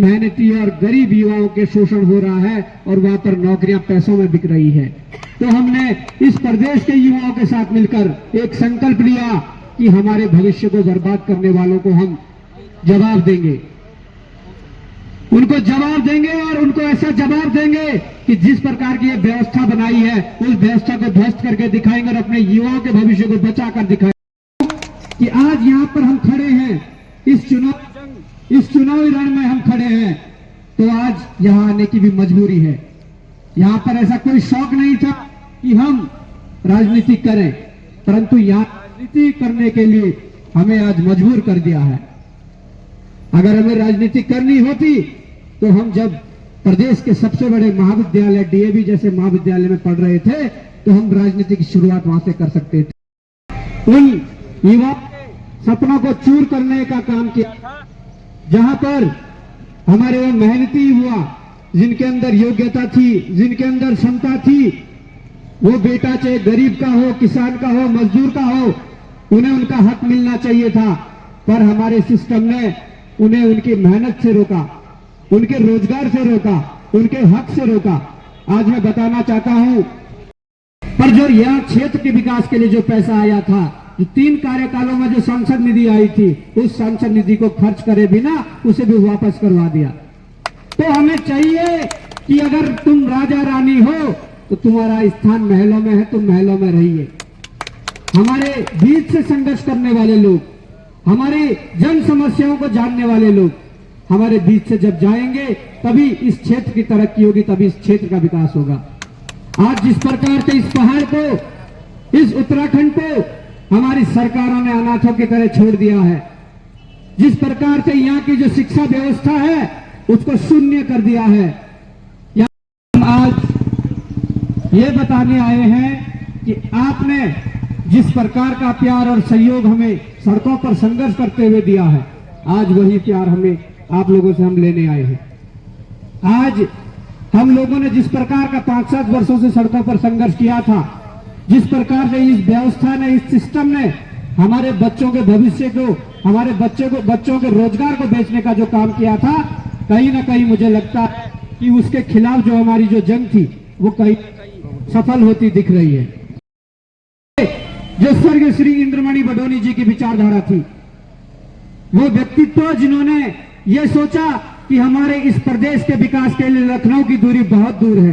मेहनती और गरीब युवाओं के शोषण हो रहा है और वहां पर नौकरियां पैसों में बिक रही है। तो हमने इस प्रदेश के युवाओं के साथ मिलकर एक संकल्प लिया कि हमारे भविष्य को बर्बाद करने वालों को हम जवाब देंगे, उनको जवाब देंगे और उनको ऐसा जवाब देंगे कि जिस प्रकार की ये व्यवस्था बनाई है उस व्यवस्था को ध्वस्त करके दिखाएंगे और अपने युवाओं के भविष्य को बचा कर दिखाएंगे। कि आज यहाँ पर हम खड़े हैं, इस चुनावी रण में हम खड़े हैं, तो आज यहाँ आने की भी मजबूरी है। यहाँ पर ऐसा कोई शौक नहीं था कि हम राजनीति करें, परंतु यहाँ राजनीति करने के लिए हमें आज मजबूर कर दिया है। अगर हमें राजनीति करनी होती तो हम जब प्रदेश के सबसे बड़े महाविद्यालय डीएवी जैसे महाविद्यालय में पढ़ रहे थे तो हम राजनीति की शुरुआत वहां से कर सकते थे। उन युवाओं के सपनों को चूर करने का काम किया, जहां पर हमारे वो मेहनती युवा जिनके अंदर योग्यता थी, जिनके अंदर क्षमता थी, वो बेटा चाहे गरीब का हो, किसान का हो, मजदूर का हो, उन्हें उनका हक मिलना चाहिए था। पर हमारे सिस्टम ने उन्हें उनकी मेहनत से रोका, उनके रोजगार से रोका, उनके हक से रोका। आज मैं बताना चाहता हूं, पर जो यह क्षेत्र के विकास के लिए जो पैसा आया था, जो 3 कार्यकालों में जो सांसद निधि आई थी, उस सांसद निधि को खर्च करे बिना उसे भी वापस करवा दिया। तो हमें चाहिए कि अगर तुम राजा रानी हो तो तुम्हारा स्थान महलों में है, तुम महलों में रहिए। हमारे बीच से संघर्ष करने वाले लोग, हमारी जन समस्याओं को जानने वाले लोग हमारे बीच से जब जाएंगे तभी इस क्षेत्र की तरक्की होगी, तभी इस क्षेत्र का विकास होगा। आज जिस प्रकार से इस पहाड़ को, इस उत्तराखंड को हमारी सरकारों ने अनाथों की तरह छोड़ दिया है, जिस प्रकार से यहाँ की जो शिक्षा व्यवस्था है उसको शून्य कर दिया है, हम आज ये बताने आए हैं कि आपने जिस प्रकार का प्यार और सहयोग हमें सड़कों पर संघर्ष करते हुए दिया है, आज वही प्यार हमें आप लोगों से हम लेने आए हैं। आज हम लोगों ने जिस प्रकार का 5-7 वर्षों से सड़कों पर संघर्ष किया था, जिस प्रकार से इस व्यवस्था ने, इस सिस्टम ने हमारे बच्चों के भविष्य को, हमारे बच्चों के रोजगार को बेचने का जो काम किया था, कहीं ना कहीं मुझे लगता है कि उसके खिलाफ जो हमारी जो जंग थी वो कहीं सफल होती दिख रही है। जो स्वर्गीय श्री इंद्रमणि बडोनी जी की विचारधारा थी, वो व्यक्तित्व जिन्होंने ये सोचा कि हमारे इस प्रदेश के विकास के लिए लखनऊ की दूरी बहुत दूर है,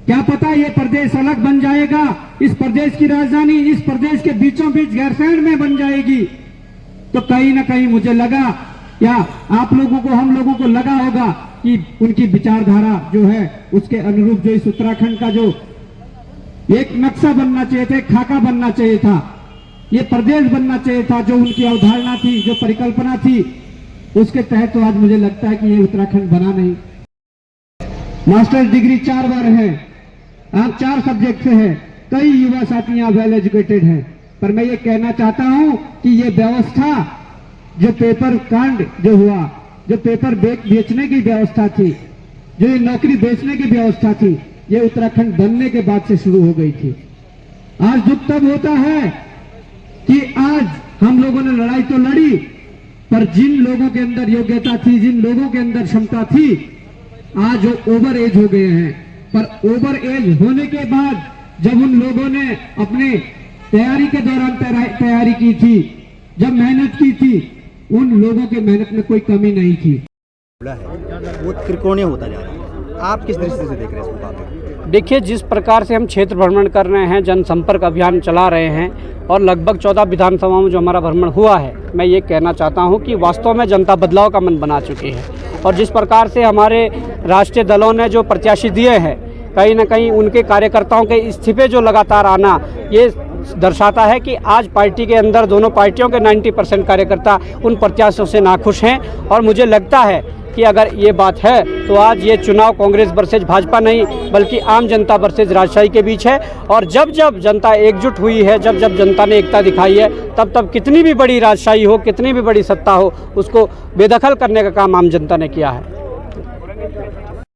क्या पता ये प्रदेश अलग बन जाएगा, इस प्रदेश की राजधानी इस प्रदेश के बीचों बीच गैरसैंण में बन जाएगी। तो कहीं ना कहीं मुझे लगा, या आप लोगों को, हम लोगों को लगा होगा कि उनकी विचारधारा जो है उसके अनुरूप जो इस उत्तराखंड का जो एक नक्शा बनना चाहिए था, एक खाका बनना चाहिए था, ये प्रदेश बनना चाहिए था, जो उनकी अवधारणा थी, जो परिकल्पना थी, उसके तहत तो आज मुझे लगता है कि ये उत्तराखंड बना नहीं। मास्टर्स डिग्री 4 बार है, आप 4 सब्जेक्ट से हैं, कई युवा साथी यहाँ वेल एजुकेटेड हैं, पर मैं ये कहना चाहता हूं कि ये व्यवस्था, जो पेपर कांड जो हुआ, जो पेपर बेचने की व्यवस्था थी, जो ये नौकरी बेचने की व्यवस्था थी, ये उत्तराखंड बनने के बाद से शुरू हो गई थी। आज दुख तब होता है कि आज हम लोगों ने लड़ाई तो लड़ी, पर जिन लोगों के अंदर योग्यता थी, जिन लोगों के अंदर क्षमता थी, आज वो ओवर एज हो गए हैं। पर ओवर एज होने के बाद जब उन लोगों ने अपने तैयारी के दौरान तैयारी की थी, जब मेहनत की थी, उन लोगों के मेहनत में कोई कमी नहीं थी। वो त्रिकोणीय होता जा रहा है, आप किस दृष्टि से देख रहे हैं इस मुद्दे को? देखिए, जिस प्रकार से हम क्षेत्र भ्रमण कर रहे हैं, जनसंपर्क अभियान चला रहे हैं और लगभग 14 विधानसभाओं में जो हमारा भ्रमण हुआ है, मैं ये कहना चाहता हूँ कि वास्तव में जनता बदलाव का मन बना चुकी है। और जिस प्रकार से हमारे राष्ट्रीय दलों ने जो प्रत्याशी दिए हैं, कहीं ना कहीं उनके कार्यकर्ताओं के इस्तीफे जो लगातार आना, ये दर्शाता है कि आज पार्टी के अंदर दोनों पार्टियों के 90% कार्यकर्ता उन प्रत्याशियों से नाखुश हैं। और मुझे लगता है कि अगर ये बात है तो आज ये चुनाव कांग्रेस वर्सेज भाजपा नहीं, बल्कि आम जनता वर्सेज राजशाही के बीच है। और जब जब जनता एकजुट हुई है, जब जब जनता ने एकता दिखाई है, तब तब कितनी भी बड़ी राजशाही हो, कितनी भी बड़ी सत्ता हो, उसको बेदखल करने का काम आम जनता ने किया है।